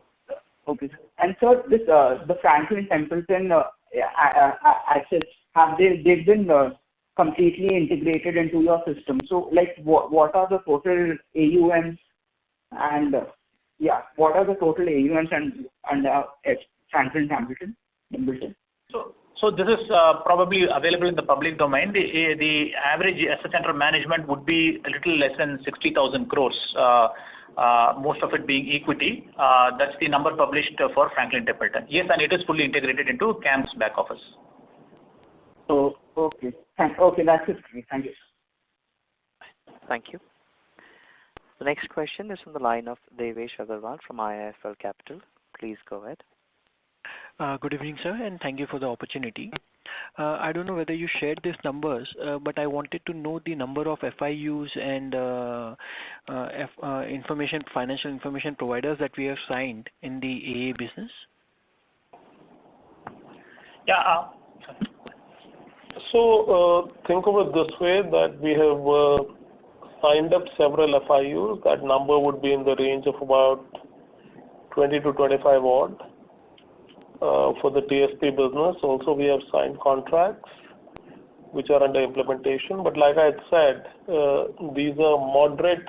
And so this the Franklin Templeton assets, they've been completely integrated into your system. So, like, what are the total AUMs and what are the total AUMs and Franklin Templeton? So this is probably available in the public domain. The average asset under management would be a little less than 60,000 crores, most of it being equity. That's the number published for Franklin Templeton. Yes, and it is fully integrated into CAMS back office. Oh, okay. Okay, that's it. Thank you. Thank you. The next question is from the line of Devesh Agarwal from IIFL Capital. Please go ahead. Good evening, sir, and thank you for the opportunity. I don't know whether you shared these numbers, but I wanted to know the number of FIUs and financial information providers that we have signed in the AA business. Yeah. So think of it this way, that we have signed up several FIUs. That number would be in the range of about 20 to 25 odd. For the TSP business, also we have signed contracts which are under implementation. But like I had said, these are moderate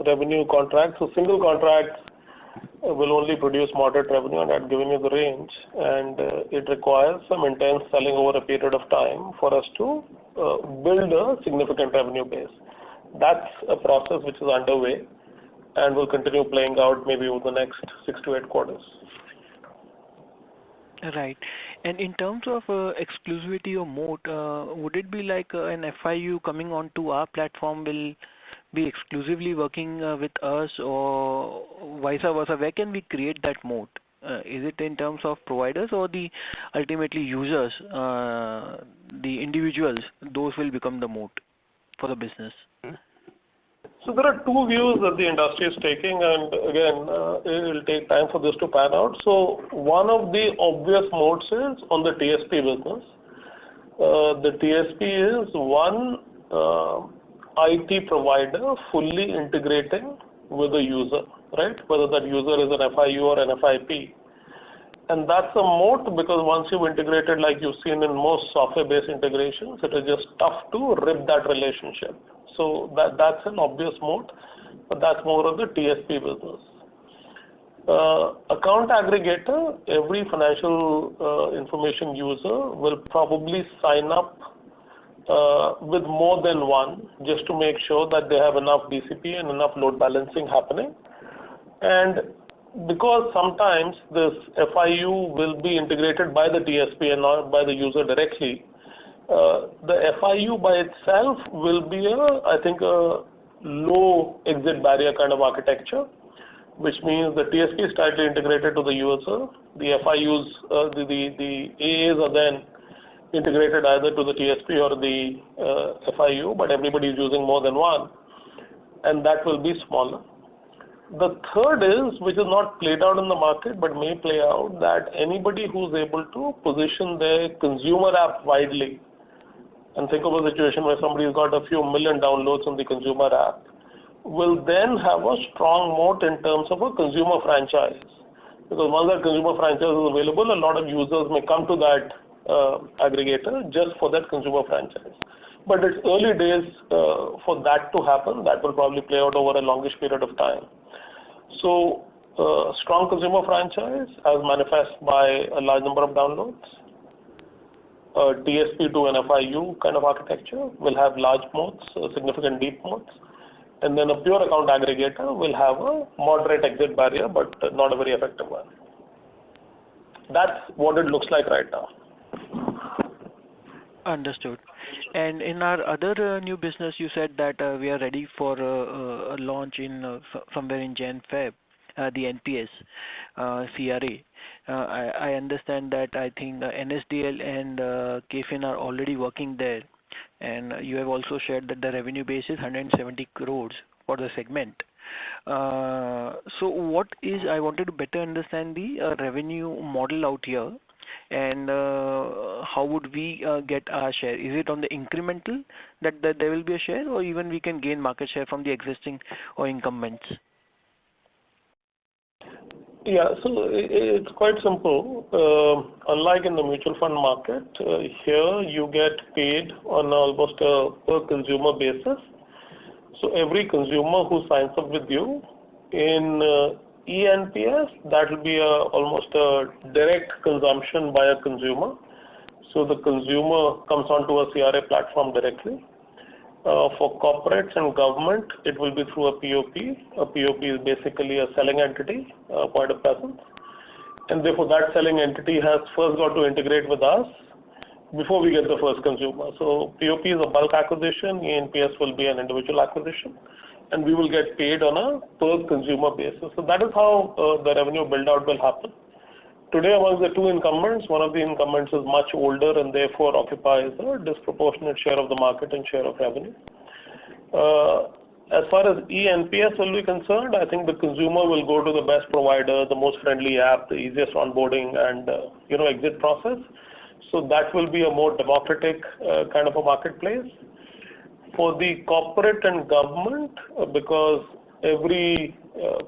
revenue contracts. So single contracts will only produce moderate revenue, and I've given you the range. And it requires some intense selling over a period of time for us to build a significant revenue base. That's a process which is underway and will continue playing out maybe over the next 6 to 8 quarters. Right. And in terms of exclusivity or moat, would it be like an FIU coming onto our platform will be exclusively working with us, or vice versa? Where can we create that moat? Is it in terms of providers or the ultimately users, the individuals, those will become the moat for the business? So there are two views that the industry is taking, and again, it will take time for this to pan out. So one of the obvious modes is on the TSP business. The TSP is one IT provider fully integrating with the user, right? Whether that user is an FIU or an FIP. And that's a moat because once you've integrated, like you've seen in most software-based integrations, it is just tough to rip that relationship. So that's an obvious moat, but that's more of the TSP business. Account aggregator, every financial information user will probably sign up with more than one just to make sure that they have enough DCP and enough load balancing happening. And because sometimes this FIU will be integrated by the TSP and not by the user directly, the FIU by itself will be I think a low exit barrier kind of architecture, which means the TSP is tightly integrated to the user. The FIUs, the AAs are then integrated either to the TSP or the FIU, but everybody is using more than one, and that will be smaller. The third is, which is not played out in the market but may play out, that anybody who's able to position their consumer app widely, and think of a situation where somebody's got a few million downloads on the consumer app, will then have a strong moat in terms of a consumer franchise. Because once that consumer franchise is available, a lot of users may come to that aggregator just for that consumer franchise. But it's early days for that to happen. That will probably play out over a longish period of time. So strong consumer franchise as manifest by a large number of downloads. TSP to an FIU kind of architecture will have large moats, significant deep moats. And then a pure account aggregator will have a moderate exit barrier, but not a very effective one. That's what it looks like right now. Understood. And in our other new business, you said that we are ready for a launch in somewhere in Jan-Feb, the NPS CRA. I understand that I think NSDL and KFin are already working there. And you have also shared that the revenue base is 170 crores for the segment. So what is, I wanted to better understand the revenue model out here, and how would we get our share? Is it on the incremental that there will be a share, or even we can gain market share from the existing or incumbents? Yeah, so it's quite simple. Unlike in the mutual fund market, here you get paid on almost a per consumer basis. So every consumer who signs up with you in eNPS, that will be almost a direct consumption by a consumer. So the consumer comes onto a CRA platform directly. For corporates and government, it will be through a POP. A POP is basically a selling entity, point of presence. And therefore that selling entity has first got to integrate with us before we get the first consumer. So POP is a bulk acquisition, eNPS will be an individual acquisition, and we will get paid on a per consumer basis. So that is how the revenue build out will happen. Today amongst the two incumbents, one of the incumbents is much older and therefore occupies a disproportionate share of the market and share of revenue. As far as eNPS will be concerned, I think the consumer will go to the best provider, the most friendly app, the easiest onboarding and exit process. So that will be a more democratic kind of a marketplace. For the corporate and government, because every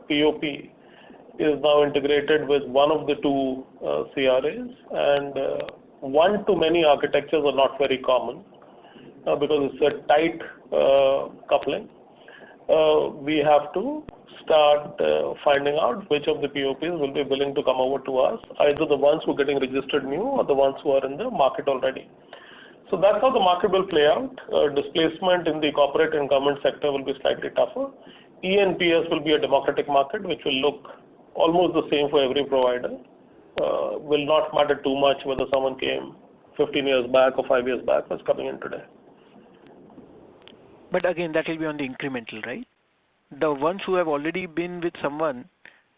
POP is now integrated with one of the two CRAs, and one-to-many architectures are not very common because it's a tight coupling. We have to start finding out which of the POPs will be willing to come over to us, either the ones who are getting registered new or the ones who are in the market already. So that's how the market will play out. Displacement in the corporate and government sector will be slightly tougher. eNPS will be a democratic market which will look almost the same for every provider. Will not matter too much whether someone came 15 years back or 5 years back was coming in today. But again, that will be on the incremental, right? The ones who have already been with someone,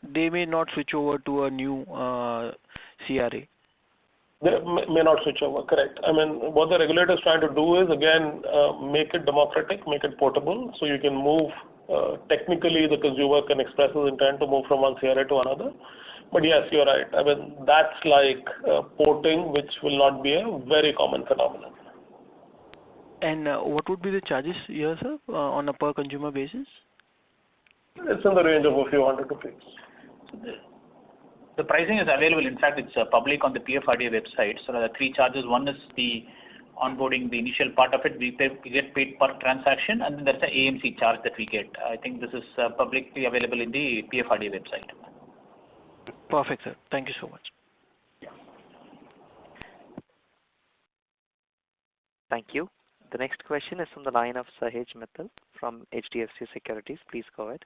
they may not switch over to a new CRA. They may not switch over, correct. I mean, what the regulator is trying to do is, again, make it democratic, make it portable, so you can move. Technically, the consumer can express his intent to move from one CRA to another. But yes, you're right. I mean, that's like porting, which will not be a very common phenomenon. And what would be the charges here, sir, on a per consumer basis? It's in the range of a few hundred rupees. The pricing is available. In fact, it's public on the PFRDA website. So there are three charges. One is the onboarding, the initial part of it. We get paid per transaction, and then there's an AMC charge that we get. I think this is publicly available in the PFRDA website. Perfect, sir. Thank you so much. Thank you. The next question is from the line of Sahej Mittal from HDFC Securities. Please go ahead.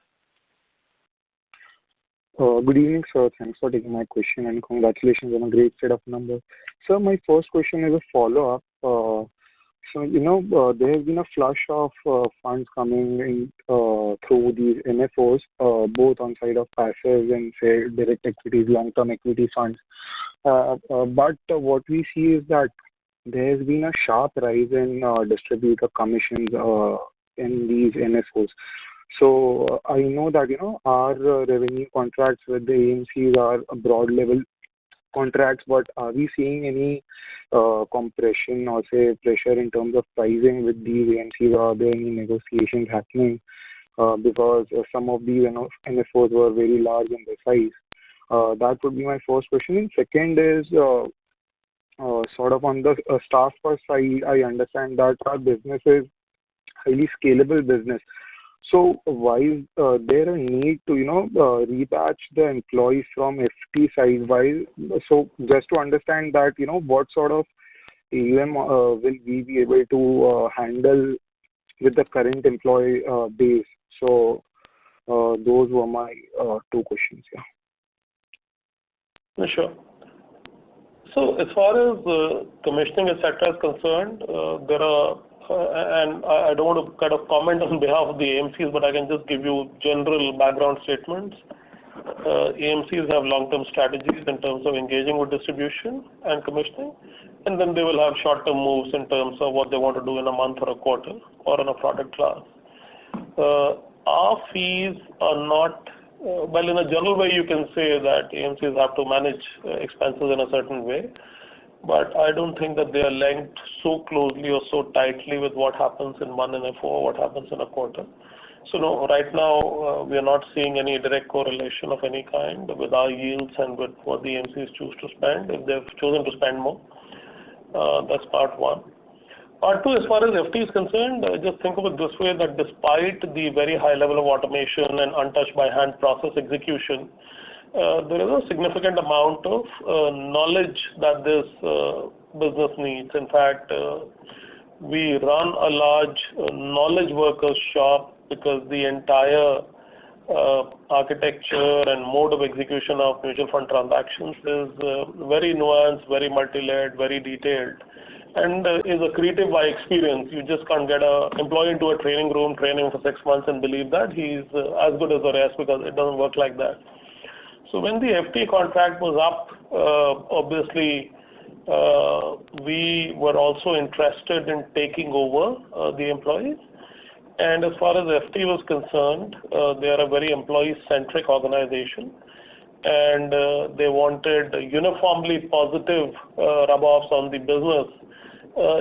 Good evening, sir. Thanks for taking my question and congratulations on a great set of numbers. Sir, my first question is a follow-up. There has been a flush of funds coming in through these NFOs, both on side of passive and say direct equities, long-term equity funds. But what we see is that there has been a sharp rise in distributor commissions in these NFOs. So I know that our revenue contracts with the AMCs are a broad level contracts, but are we seeing any compression or say pressure in terms of pricing with these AMCs? Are there any negotiations happening because some of these NFOs were very large in their size? That would be my first question. And second is sort of on the staff cost side. I understand that our business is highly scalable business. So why is there a need to rebatch the employees from FT side? Why? So just to understand that what sort of AUM will we be able to handle with the current employee base? So those were my two questions. Yeah. Sure. So as far as commissioning etc. is concerned, there are, and I don't want to kind of comment on behalf of the AMCs, but I can just give you general background statements. AMCs have long-term strategies in terms of engaging with distribution and commissioning, and then they will have short-term moves in terms of what they want to do in a month or a quarter or in a product class. Our fees are not, well, in a general way, you can say that AMCs have to manage expenses in a certain way, but I don't think that they are linked so closely or so tightly with what happens in one NFO or what happens in a quarter. So no, right now we are not seeing any direct correlation of any kind with our yields and with what the AMCs choose to spend if they've chosen to spend more. That's part one. Part two, as far as FT is concerned, just think of it this way, that despite the very high level of automation and untouched by hand process execution, there is a significant amount of knowledge that this business needs. In fact, we run a large knowledge workers shop because the entire architecture and mode of execution of mutual fund transactions is very nuanced, very multi-layered, very detailed, and is accretive by experience. You just can't get an employee into a training room, training for 6 months and believe that he's as good as the rest, because it doesn't work like that. So when the FT contract was up, obviously we were also interested in taking over the employees. And as far as FT was concerned, they are a very employee-centric organization, and they wanted uniformly positive rub-offs on the business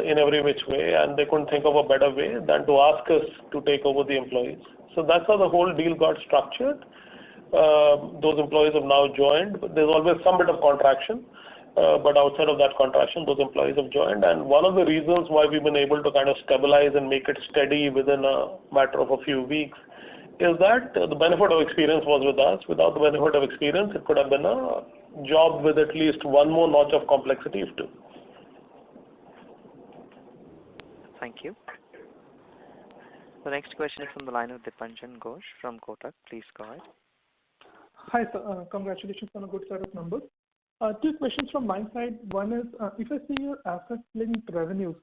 in every which way, and they couldn't think of a better way than to ask us to take over the employees. So that's how the whole deal got structured. Those employees have now joined. There's always some bit of contraction, but outside of that contraction, those employees have joined. And one of the reasons why we've been able to kind of stabilize and make it steady within a matter of a few weeks is that the benefit of experience was with us. Without the benefit of experience, it could have been a job with at least one more notch of complexity if two. Thank you. The next question is from the line of Dipanjan Ghosh from Kotak. Please go ahead. Hi, sir. Congratulations on a good set of numbers. Two questions from my side. One is, if I see your asset-linked revenues,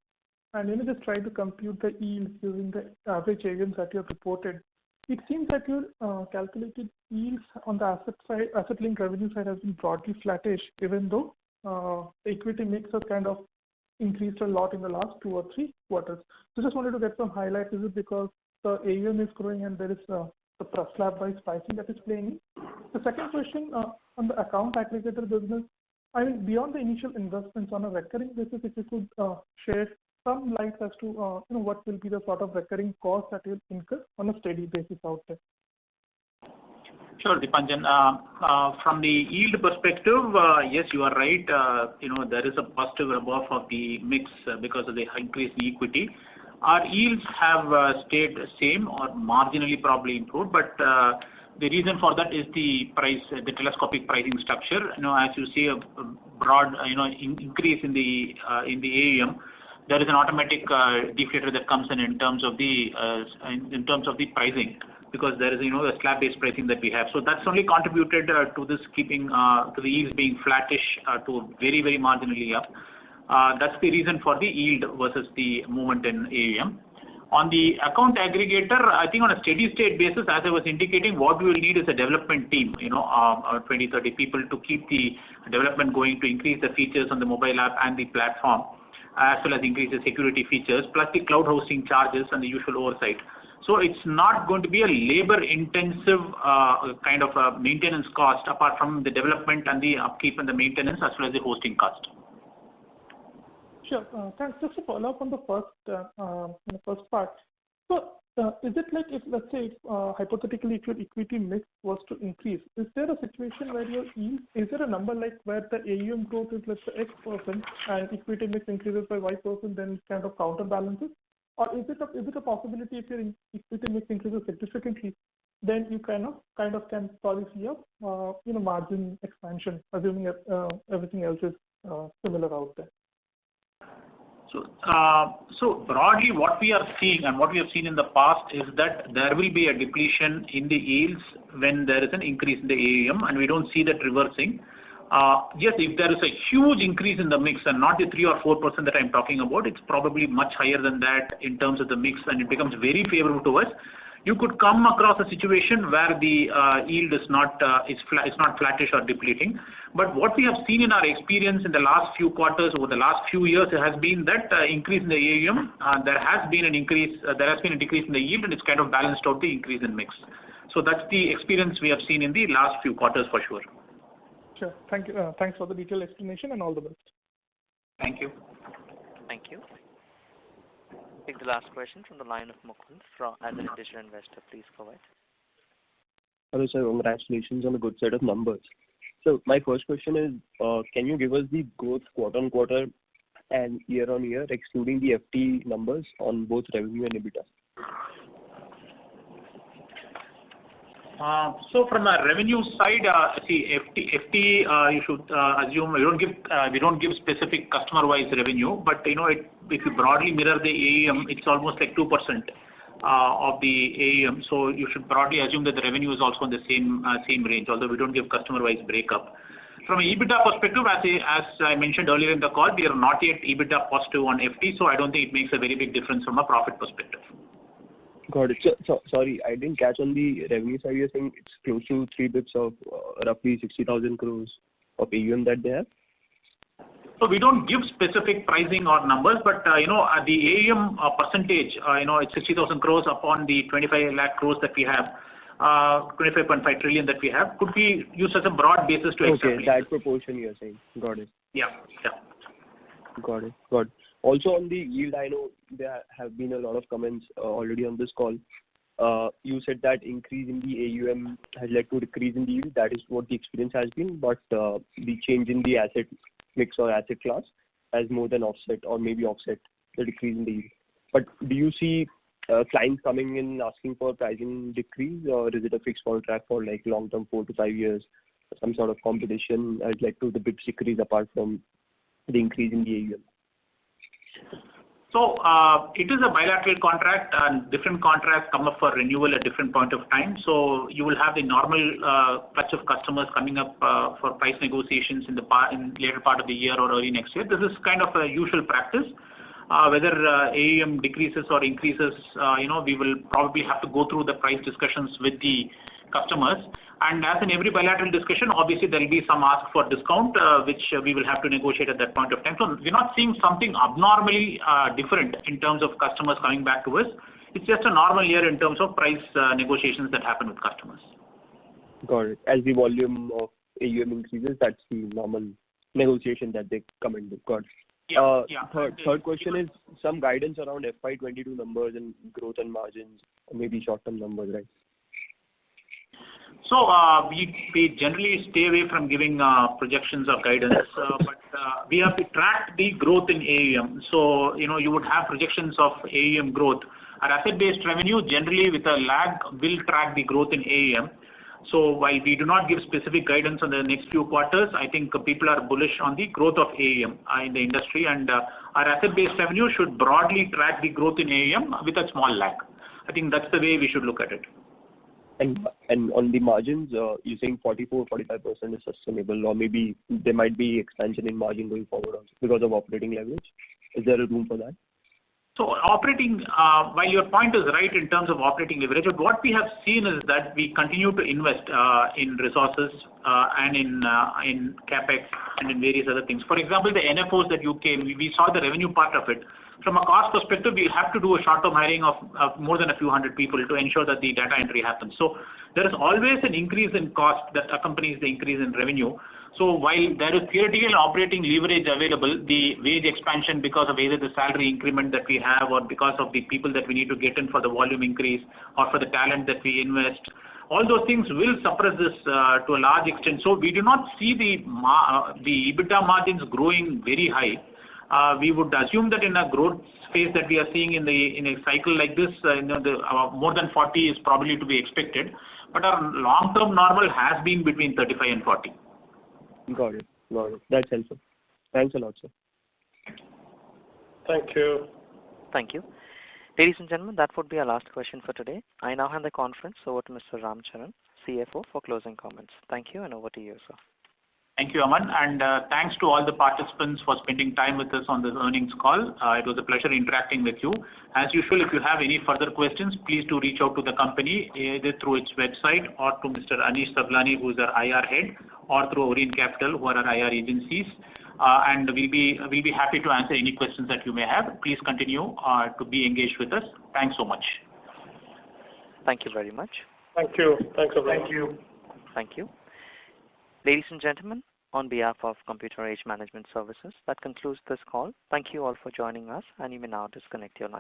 and just try to compute the yields using the average AUMs that you have reported, it seems that your calculated yields on the asset side, asset-linked revenue side, has been broadly flattish, even though the equity mix has kind of increased a lot in the last 2 or 3 quarters. So just wanted to get some highlights. Is it because the AUM is growing and there is the slab-wise pricing that is playing in? The second question on the account aggregator business, I mean, beyond the initial investments on a recurring basis, if you could share some light as to what will be the sort of recurring cost that you'll incur on a steady basis out there. Sure, Dipanjan. From the yield perspective, yes, you are right. There is a positive rub-off of the mix because of the increase in equity. Our yields have stayed same or marginally probably improved, but the reason for that is the telescopic pricing structure. As you see a broad, increase in the AUM, there is an automatic deflator that comes in terms of the pricing, because there is a slab-based pricing that we have. So that's only contributed to this keeping to the yields being flattish to very, very marginally up. That's the reason for the yield versus the movement in AUM. On the account aggregator, I think on a steady state basis, as I was indicating, what we will need is a development team, 20, 30 people to keep the development going, to increase the features on the mobile app and the platform, as well as increase the security features, plus the cloud hosting charges and the usual oversight. So it's not going to be a labor-intensive kind of a maintenance cost apart from the development and the upkeep and the maintenance as well as the hosting cost. Sure. Thanks. Just to follow up on the first part. So is it like, if let's say hypothetically if your equity mix was to increase, is there a situation where your yield, is there a number like where the AUM growth is let's say X% and equity mix increases by Y%, then it kind of counterbalances? Or is it a possibility if your equity mix increases significantly, then you kind of can probably see a margin expansion, assuming everything else is similar out there? So broadly, what we are seeing and what we have seen in the past is that there will be a depletion in the yields when there is an increase in the AUM, and we don't see that reversing. Yes, if there is a huge increase in the mix and not the 3 or 4% that I'm talking about, it's probably much higher than that in terms of the mix, and it becomes very favorable to us. You could come across a situation where the yield is not flattish or depleting. But what we have seen in our experience in the last few quarters over the last few years has been that increase in the AUM. There has been a decrease in the yield, and it's kind of balanced out the increase in mix. So that's the experience we have seen in the last few quarters for sure. Sure. Thank you. Thanks for the detailed explanation and all the best. Thank you. Thank you. Take the last question from the line of Mukul as an individual investor. Please go ahead. Hello, sir. Congratulations on a good set of numbers. So my first question is, can you give us the growth quarter-on-quarter and year-on-year, excluding the FT numbers on both revenue and EBITDA? So from a revenue side, FT you should assume we don't give specific customer-wise revenue, but if you broadly mirror the AUM, it's almost like 2% of the AUM. So you should broadly assume that the revenue is also in the same range, although we don't give customer-wise breakup. From an EBITDA perspective, as I mentioned earlier in the call, we are not yet EBITDA positive on FT, so I don't think it makes a very big difference from a profit perspective. Got it. So, sorry, I didn't catch on the revenue side. You're saying it's close to 3 bits of roughly 60,000 crores of AUM that they have? So we don't give specific pricing or numbers, but the AUM percentage, it's 60,000 crores upon the 25 lakh crores that we have, 25.5 trillion that we have, could be used as a broad basis to extrapolate. Okay, that proportion you're saying. Got it. Yeah. Got it. Also on the yield, I know there have been a lot of comments already on this call. You said that increase in the AUM has led to decrease in the yield. That is what the experience has been, but the change in the asset mix or asset class has more than offset or maybe offset the decrease in the yield. But do you see clients coming in asking for pricing decrease, or is it a fixed contract for like long-term 4 to 5 years? Some sort of competition has led to the big decrease apart from the increase in the AUM? So it is a bilateral contract, and different contracts come up for renewal at different point of time. So you will have the normal batch of customers coming up for price negotiations in later part of the year or early next year. This is kind of a usual practice. Whether AUM decreases or increases, we will probably have to go through the price discussions with the customers. And as in every bilateral discussion, obviously there will be some ask for discount, which we will have to negotiate at that point of time. So we're not seeing something abnormally different in terms of customers coming back to us. It's just a normal year in terms of price negotiations that happen with customers. Got it. As the volume of AUM increases, that's the normal negotiation that they come in with. Got it. Yeah. Third question is some guidance around FY22 numbers and growth and margins, or maybe short-term numbers, right? So we generally stay away from giving projections or guidance, but we have to track the growth in AUM. So you would have projections of AUM growth. Our asset-based revenue generally with a lag will track the growth in AUM. So while we do not give specific guidance on the next few quarters, I think people are bullish on the growth of AUM in the industry, and our asset-based revenue should broadly track the growth in AUM with a small lag. I think that's the way we should look at it. And on the margins, you're saying 44-45% is sustainable, or maybe there might be expansion in margin going forward also because of operating leverage. Is there a room for that? So operating, while your point is right in terms of operating leverage, but what we have seen is that we continue to invest in resources and in capex and in various other things. For example, the NFOs that you came, we saw the revenue part of it. From a cost perspective, we have to do a short-term hiring of more than a few hundred people to ensure that the data entry happens. So there is always an increase in cost that accompanies the increase in revenue. So while there is theoretical operating leverage available, the wage expansion because of either the salary increment that we have or because of the people that we need to get in for the volume increase or for the talent that we invest, all those things will suppress this to a large extent. So we do not see the EBITDA margins growing very high. We would assume that in a growth phase that we are seeing in a cycle like this, more than 40 is probably to be expected. But our long-term normal has been between 35 and 40. Got it. That's helpful. Thanks a lot, sir. Thank you. Thank you. Ladies and gentlemen, that would be our last question for today. I now hand the conference over to Mr. Ramcharan, CFO, for closing comments. Thank you, and over to you, sir. Thank you, Aman, and thanks to all the participants for spending time with us on this earnings call. It was a pleasure interacting with you. As usual, if you have any further questions, please do reach out to the company either through its website or to Mr. Anish Sablani, who is our IR head, or through Orient Capital, who are our IR agencies. And we'll be happy to answer any questions that you may have. Please continue to be engaged with us. Thanks so much. Thank you very much. Thank you. Thanks, everyone. Thank you. Thank you. Ladies and gentlemen, on behalf of Computer Age Management Services, that concludes this call. Thank you all for joining us, and you may now disconnect your line.